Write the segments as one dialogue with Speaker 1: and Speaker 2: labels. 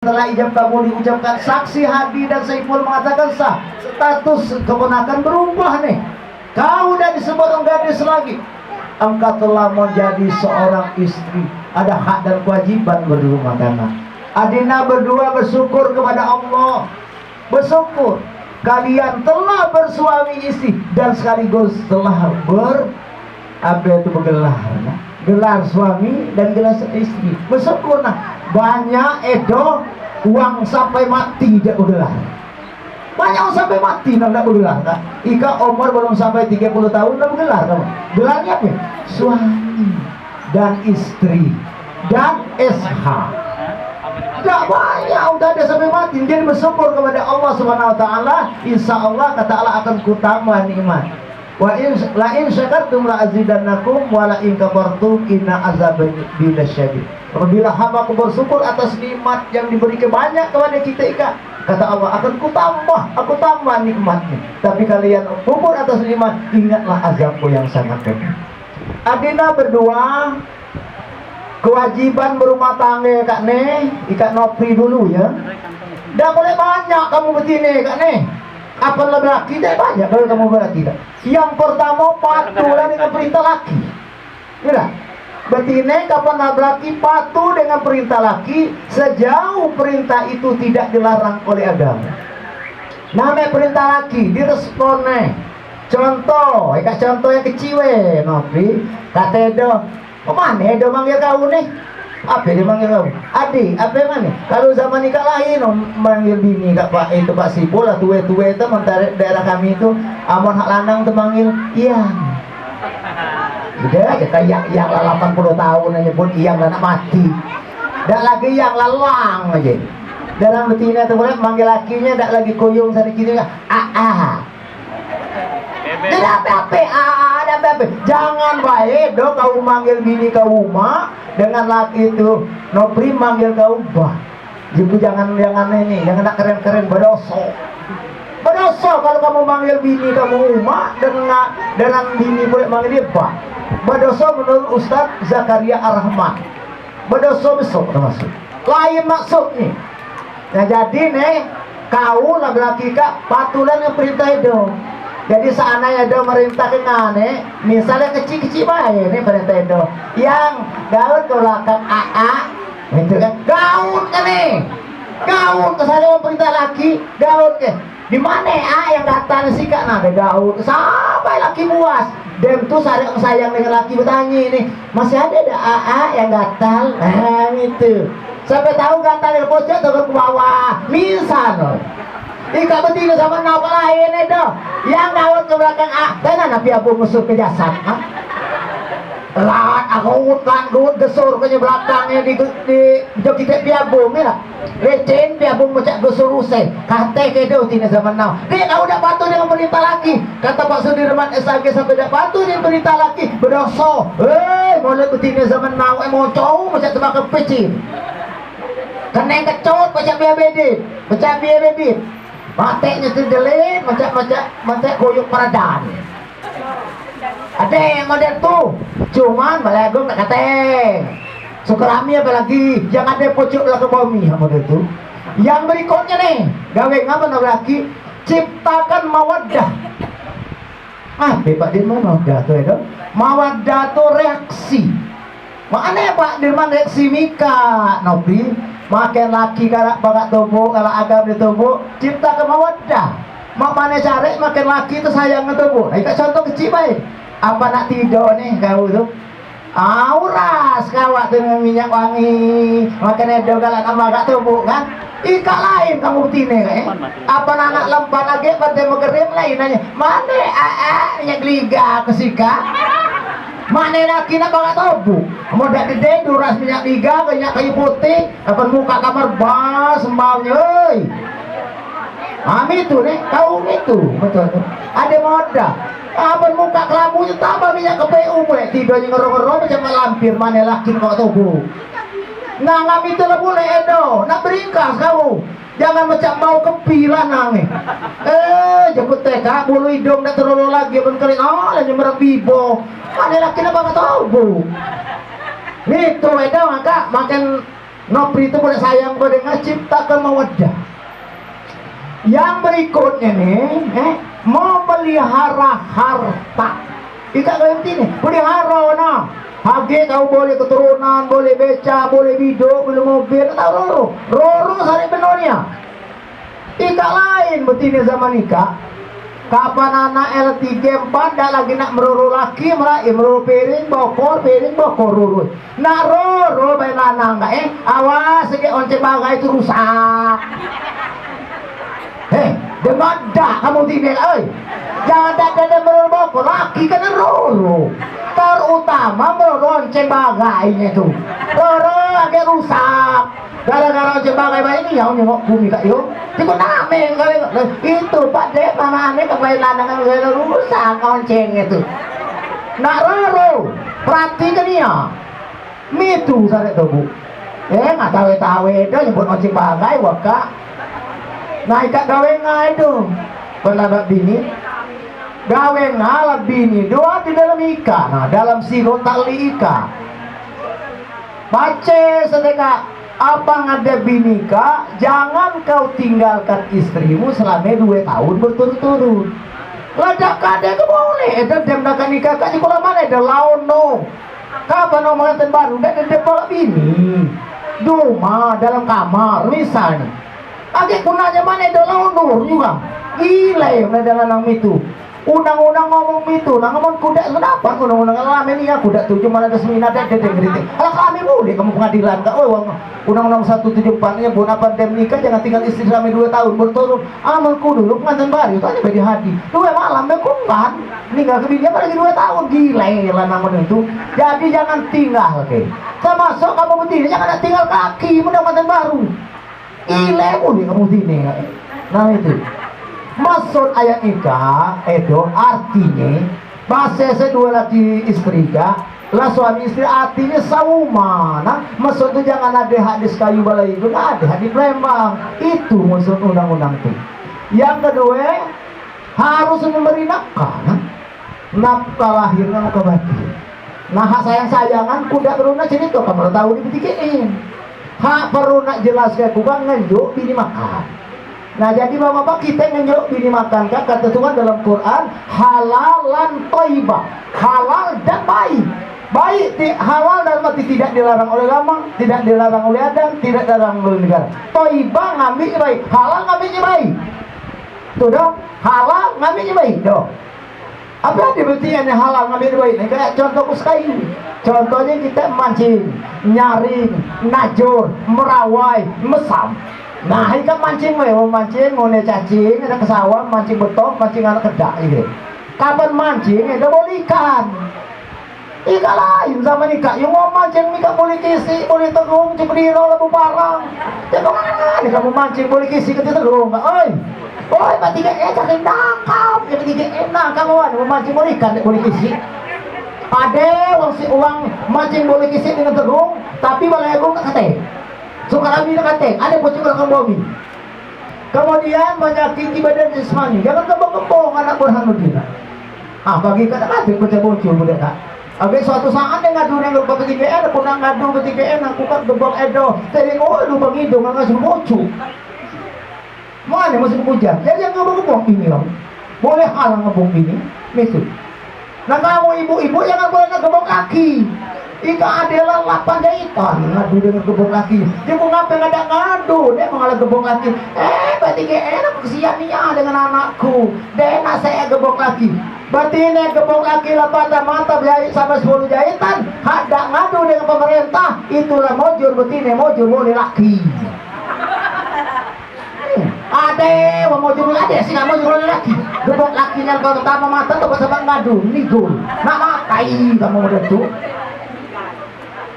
Speaker 1: Setelah ijab kabul diucapkan, saksi Hadi dan Saiful mengatakan sah. Status keponakan berubah nih. Kau udah disebut gadis lagi. Engkau telah menjadi seorang istri. Ada hak dan kewajiban berumah tangga. Adina berdua bersyukur kepada Allah. Bersyukur kalian telah bersuami istri dan sekaligus telah bergelar, gelar suami dan gelar istri. Bersyukur nah. Banyak edo uang sampai mati tidak bergelar. Banyak uang sampai mati tidak bergelar kan? Ika umur belum sampai 30 tahun tidak bergelar kamu. Gelarnya apa? Suami dan istri dan SH. Tidak banyak udah ada sampai mati. Jadi bersyukur kepada Allah Subhanahu Wa Taala. Insya Allah kata Allah akan kutambah nikmat. Wa in syakartum la azidannakum wa la in kafartum inna azabi lasyadid. Apabila hamba bersyukur atas nikmat yang diberikan banyak kepada kita ika, kata Allah akan aku tambah nikmatnya. Tapi kalian kufur atas nikmat, ingatlah azabku yang sangat pedih. Adina berdua kewajiban berumah tangga kak nih, ikat nopri dulu ya. Dah boleh banyak kamu begini kak nih. Apa laki tidak banyak kalau kamu berarti tidak. Yang pertama patuhlah dengan perintah laki. Tidak. Betina kapan laki patuh dengan perintah laki sejauh perintah itu tidak dilarang oleh agama. Namanya perintah laki direspone. Contoh, contoh yang kecil Nopri, kata Edo, mana Edo manggil kau nih? Apa dia manggil kau? Adik, apa mana? Kalau zaman nikah lain manggil bini kak Pak itu Pak Sipul lah tua itu mentari daerah kami itu amon hak lanang tuh manggil Iyang. Udah aja kayak yang 80 tahun aja pun Iyang anak mati. Dan lagi yang lalang aja. Dalam betina tuh boleh manggil lakinya tak lagi kuyung sedikit juga. Jadi apa? Jangan baik dong kau manggil bini kau mak dengan laki itu Nopri manggil kau bah. Jadi jangan ini, jangan nak keren-keren berdosa. Berdosa kalau kamu manggil bini kamu mak dengan bini boleh manggil dia bah. Berdosa menurut Ustaz Zakaria Ar-Rahman. Berdosa besok termasuk. Lain maksud nih. Nah jadi nih kau laki-laki kak patulan yang perintah itu. Jadi seandainya ada merintah kengane, misalnya kecil-kecil baik nih perintah itu, yang gaun ke belakang itu kan gaun kan nih, gaun kesana perintah laki, gaun ke, di mana yang datang sih kak ada gaun, sampai laki puas, dan tuh sayang dengan laki bertanya ini, masih ada yang gatal, itu, sampai tahu gatal dari pojok atau ke bawah, misal. Ika betina sama nau lain itu yang gaut ke belakang dan nabi abu musuh ke jasad lawan aku gut gesur ke belakangnya di jokitek piabung ya recen piabung macam gesur usai kate ke itu tina zaman nau dia kau udah patuh dengan perintah laki kata Pak Sudirman SAG sampai dah patuh dengan perintah laki berdosa boleh betina zaman nau mocow macam tebak kepecin kena kecut macam biar bebit mateknya terjelit macam koyuk paradan. Ada yang model tuh cuman balagung tak kata sukrami apa lagi yang ada pojok lah ke bumi model tuh yang berikutnya nih gawe ngapa laki ciptakan mawaddah Pak Dirman mawaddah tuh itu mawaddah tuh reaksi mana Pak Dirman reaksi Mika Nopri makan laki kalau bagat tubuh kalau agam di tubuh cipta kemawadah mak mana cari makan laki itu sayang ke tubuh nah, contoh kecil baik apa nak tidur nih kau tuh auras kawat dengan minyak wangi makan edo kalau nak bagat tubuh kan ika lain kamu tine kan apa anak lempan lagi pada mengerim lain nanya mana minyak liga kesika mana laki nak bagat tubuh mau dak gede duras minyak liga banyak kayu putih apa muka kamar bas sembaunya itu nih kau itu betul ada modal apa muka kelamunya tambah minyak ke PU tidurnya ngerong-ngerong macam lampir mana laki nak bagat tubuh ngangam itu lah boleh edo nak beringkas kau jangan macam mau kepilan nangis jemput TK bulu hidung nak terlalu lagi apa kali lagi merah bibo mana laki nak bagat tubuh itu edo maka makan Nopri itu boleh sayang boleh ciptakan mawaddah. Yang berikutnya nih, memelihara harta. Ika kau ini pelihara nah. Hage kau boleh keturunan, boleh beca, boleh bido, boleh mobil, tahu roro. Roro sari benarnya. Ika lain betina zaman ika. Kapan anak L3 4 dah lagi nak meruru laki merai meruru piring bokor ruru. Nak roro bayi lanang awas segi once bagai itu rusak. Dengar dah kamu tidak jangan dah meruru bokor laki kan roro. Terutama meruru once bagainya tu. Roro agak rusak. Gara-gara once bagai bayi ini ya nyengok bumi kak yo. Tiba nameng kali itu Pak Dek mama ane kebailan dengan rusak onceng itu. Nak roro perhatikan ya. Mitu sare tu bu. Nggak tahu dah nyebut onceng bagai waka. Nah ikat gawe ngai tu. Pelabak bini. Gawe ngalap bini dua di dalam ika. Nah dalam sirot tali ika. Baca sedekah. Apa ngada binika, jangan kau tinggalkan istrimu selama 2 tahun berturut-turut. Ladak kada ke boleh, dan jam nak nikah kat sekolah mana ada laon no. Kapan omongan baru dak ada pola bini. Duma dalam kamar misalnya. Age kunanya mana ada laon no juga. Gila ya dalam nang itu. Undang-undang ngomong itu, nah ngomong kuda kenapa undang-undang lama ini ya kuda 7 malah ada seminar dan kritik. Kalau kami boleh kamu pengadilan kak, undang-undang 174 nya buat apa dem nikah jangan tinggal istri selama 2 tahun berturut. Amalku dulu pengantin baru tanya bagi hadi 2 malam bekumpan nikah kebidian lagi 2 tahun gila lah namanya itu. Jadi jangan tinggal termasuk kamu betina jangan tinggal kaki mudah pengantin baru gila boleh kamu betina. Nah itu maksud ayat nikah itu artinya bahasa sedua laki istri lah suami istri artinya sauma. Nah maksud itu jangan ada hadis kayu balai itu nggak ada hadis Lembang itu maksud undang-undang itu. Yang kedua harus memberi nafkah. Nafkah lahir nafkah batin. Nah hak sayang-sayangan kuda perlu nak cerita kamu tahu dibetikin. Hak perlu nak jelas kayak bukan ngenjuk bini makan. Nah jadi bapak-bapak kita ngenjuk bini makan kan kata Tuhan dalam Quran halalan thayyibah, halal dan baik. Baik halal dalam arti tidak dilarang oleh lama, tidak dilarang oleh Adam, tidak dilarang oleh negara. Thayyibah ngambil baik, halal ngambil baik. Tuh dong, halal ngambil baik dong. Apa yang dibuktikan halal ngambil baik? Nah, kayak contoh sekali. Contohnya kita mancing, nyaring, najur, merawai, mesam. Nah, ini kan mancing mau mancing, mau cacing, ada kesawah, mancing betok, mancing anak kedak gitu. Kapan mancing, ada boleh ikan. Ikan lain sama ikan. Yang mau mancing, ikan boleh kisi, boleh terung, cipediro, labu parang. Jadi mana kamu mancing, boleh kisi, kita terung. Oi, berarti cari nakap, yang tiga enak kamu mau mancing boleh ikan, boleh kisi. Ada uang mancing boleh kisi dengan terung, tapi balai aku tak kata. Suka kami nak kata, ada bocor orang bumi. Kemudian menyakiti badan jasmani. Jangan kebong-kebong anak Burhanuddin. Bagi kata-kata bocor-bocor budak tak. Habis suatu saat dia ngadu dengan lupa ketiga pun nak ngadu ketiga aku kan gebok edo. Jadi lubang hidung ngasih bocor. Mana masih hujan? Jadi yang kebong-kebong ini lah. Boleh halang ngebong ini, mesut. Nah kamu ibu-ibu jangan boleh nak gebok kaki. Ika adalah 8 jahitan ngadu dengan gebong laki. Dia mau ngapain ada ngadu, dia mengalah gebong laki. Berarti enak kesiannya dengan anakku. Dia enak saya gebong laki. Berarti ini gebong laki 8 mata jahit sampai 10 jahitan. Ada ngadu dengan pemerintah. Itulah mojur betina, mojur boleh laki. Ada, mojur boleh ada sih nggak mojur boleh laki. Gebong lakinya kalau pertama mata tuh sama ngadu, nigul. Nak makai kamu udah tuh.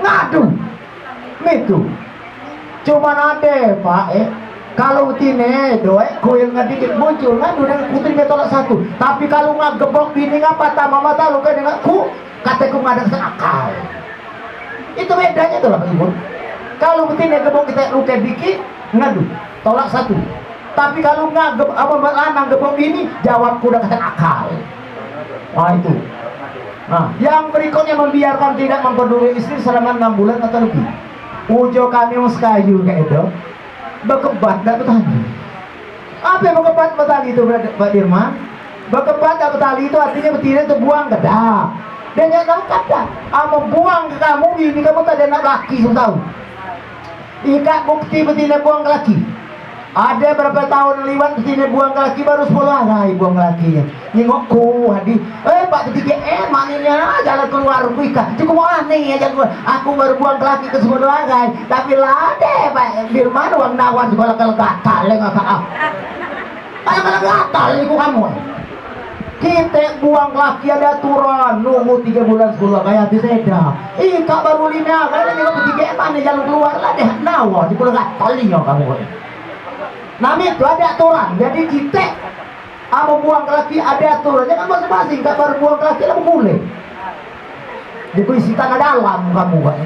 Speaker 1: Ngadu itu cuma ada pak kalau tine doe koil ngadikit muncul ngadu dengan putri metolak satu tapi kalau ngagebok bini ngapa tak mama tahu kan dengan ku kataku nggak ada akal itu bedanya tuh lah ibu kalau tine gebok kita luka dikit ngadu tolak satu tapi kalau ngageb apa lanang gebok bini jawabku udah kata akal. Wah itu. Nah, yang berikutnya membiarkan tidak memperduli istri selama 6 bulan atau lebih. ujo kami kayu kayak itu bekebat gak petani. Apa yang bekebat petani itu Pak Dirman? Bekebat gak petani itu artinya betina itu buang ke dah. Dan yang tahu kata, mau buang ke kamu ini kamu tak ada anak laki tahu. Ika bukti betina buang ke laki. Ada berapa tahun lewat betina buang ke laki baru 10 hari buang ke lakinya. Nengokku hadi, Pak ketiga maninya jalan keluar ika. Cukup aneh ya jalan keluar. Aku baru buang ke laki ke 10 hari. Tapi lah deh Pak Firman uang nawan sekolah kalau gatal ya nggak tahu. Kalau gatal itu kamu. Kita buang ke laki ada aturan nunggu 3 bulan 10 kayak di seda. Ika baru 5 kali nengok ketiga mana jalan keluar lah deh nawan di sekolah gatal ya kamu. Nah itu ada aturan, jadi kita mau buang ke laki ada aturan, jangan masing-masing, gak baru buang ke laki lah boleh. Dikuisi tanah dalam kamu kan?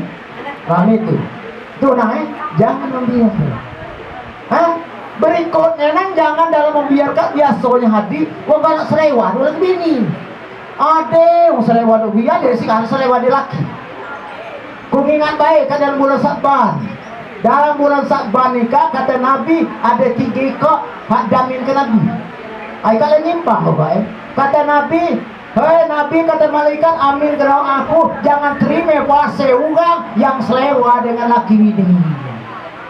Speaker 1: Nah itu, tuh nah jangan membiarkan. Berikutnya nang jangan dalam membiarkan biasanya hati, kalau serewa dulu lagi bini. Ada, serewa dulu biar dari sih kan serewa di laki. Kuningan baik kan dalam bulan Saban. Dalam bulan Sa'ban nikah kata Nabi ada 3 ekor hak damin ke Nabi. Ai kalian nyimpang Bapak kata Nabi, hei Nabi kata malaikat amin kerau aku jangan terima puasa orang yang selewa dengan laki bini.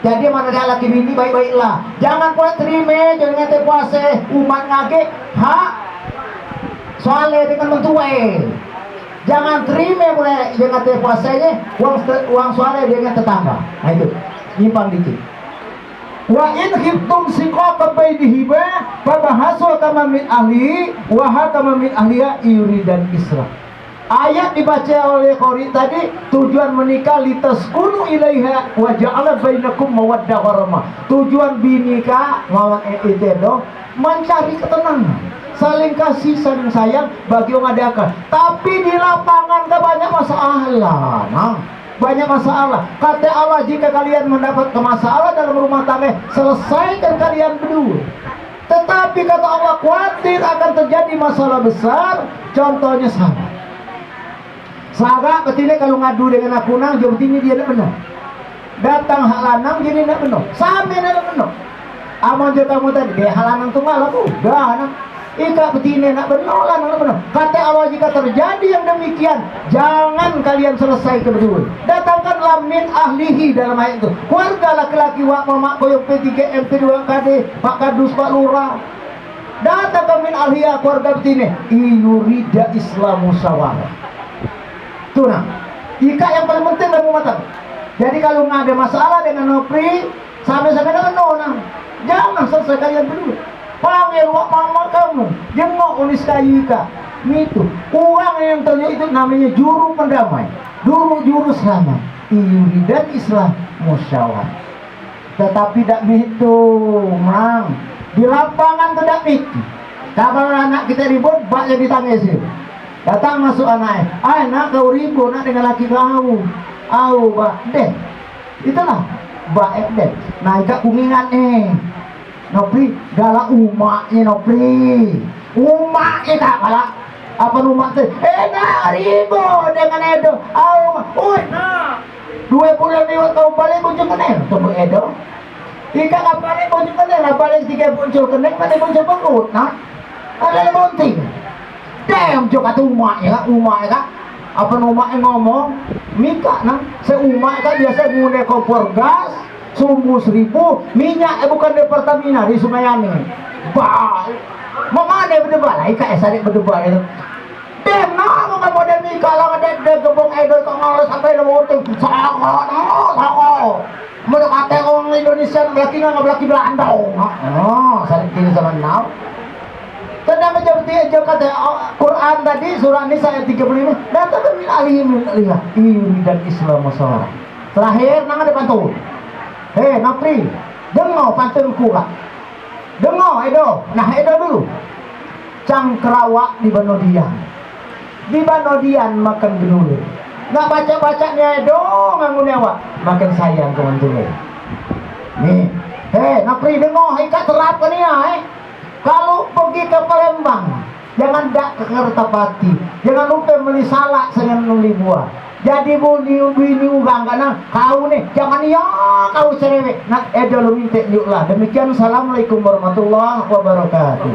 Speaker 1: Jadi mana ada laki bini baik-baiklah. Jangan pula terima jangan te puasa umat ngage hak soalnya dengan mentuai. Jangan terima mulai dengan te puasanya uang soalnya dengan tetangga. Nah itu nyimpang dikit. Wa in khiftum siqaqa bainihima fabahasu kama min ahli wa hakama min ahliya yuridan isra. Ayat dibaca oleh Qori tadi tujuan menikah litaskunu ilaiha wa ja'ala bainakum mawaddah warahmah. Tujuan binika mawon itu mencari ketenangan, saling kasih, saling sayang bagi orang ada. Tapi di lapangan kan banyak masalah. Nah, banyak masalah. Kata Allah jika kalian mendapat masalah dalam rumah tangga selesaikan kalian berdua. Tetapi kata Allah khawatir akan terjadi masalah besar. Contohnya Sarah betina kalau ngadu dengan aku nang jauh tinggi dia tidak benar. Datang hak lanang jadi tidak benar. Sampai tidak benar. Aman juga kamu tadi dia hak lanang tu malah udah nang. Ika betina nak benar lanang benar. Kata Allah jika terjadi yang demikian, jangan kalian selesai berdua. Datangkanlah min ahlihi dalam ayat itu. Keluarga laki-laki wak mamak koyok P3 MP2 KD Pak Kadus Pak Lurah. Datangkan min ahliya keluarga betina. Iyurida Islamu sawarah. Tuh nah, ika yang paling penting dalam rumah tangga. Jadi kalau nggak ada masalah dengan Nopri, sampai-sampai dengan Nona, jangan selesai kalian berdua. Panggil wak mama kamu, jengok ulis kayu ika. Itu uang yang terjadi itu namanya juru pendamai, juru selamat. Iyuridan Islam musyawarah. Tetapi tidak begitu, mang. Di lapangan tidak begitu. Kalau anak kita ribut, baknya ditangisi. Datang masuk anaknya, nak kau ribut nak dengan laki kau, Pak deh, itulah baik deh. Nah ikat kuningan Nopri galak umaknya Nopri, umaknya tak galak. Apa umak tu? Nak ribut dengan Edo, nak 2 bulan lewat kau balik muncul kenal, tunggu Edo. Ikat apa balik muncul kenal, balik 3 muncul kenal, balik muncul pengut, nak, ada bunting. Damn juga tuh umaknya kak. Apa umaknya ngomong mika nang seumak kan biasa guna kompor gas sumbu 1000 minyak bukan di Pertamina di Sumayani. Bah mana berdebat lah ika esadik berdebat itu. Damn nah bukan model mika lah ada gebong idol kok ngolos sampai lo worting sangat mau kata orang Indonesia ngelaki Belanda. Sadik kini zaman now. Sedang menjawab kata Quran tadi surah Nisa ayat 35 datang min alihim alihah dan Islam masalah. Terakhir nang ada pantun. Hei Napri, dengo pantunku kak. Dengo Edo. Nah Edo dulu. Cangkrawak di Banodian. Di Banodian makan genule. Nggak baca-bacanya Edo ngangun nyawa. Makan sayang teman-teman. Nih, hei Napri dengo ikat terapkan ya Kalau pergi ke Palembang, jangan dak ke Kertapati. Jangan lupa beli salak dengan nuli buah. Jadi bini ugang kana kau nih jangan ya kau cerewet nak edo lu minta lah. Demikian assalamualaikum warahmatullahi wabarakatuh.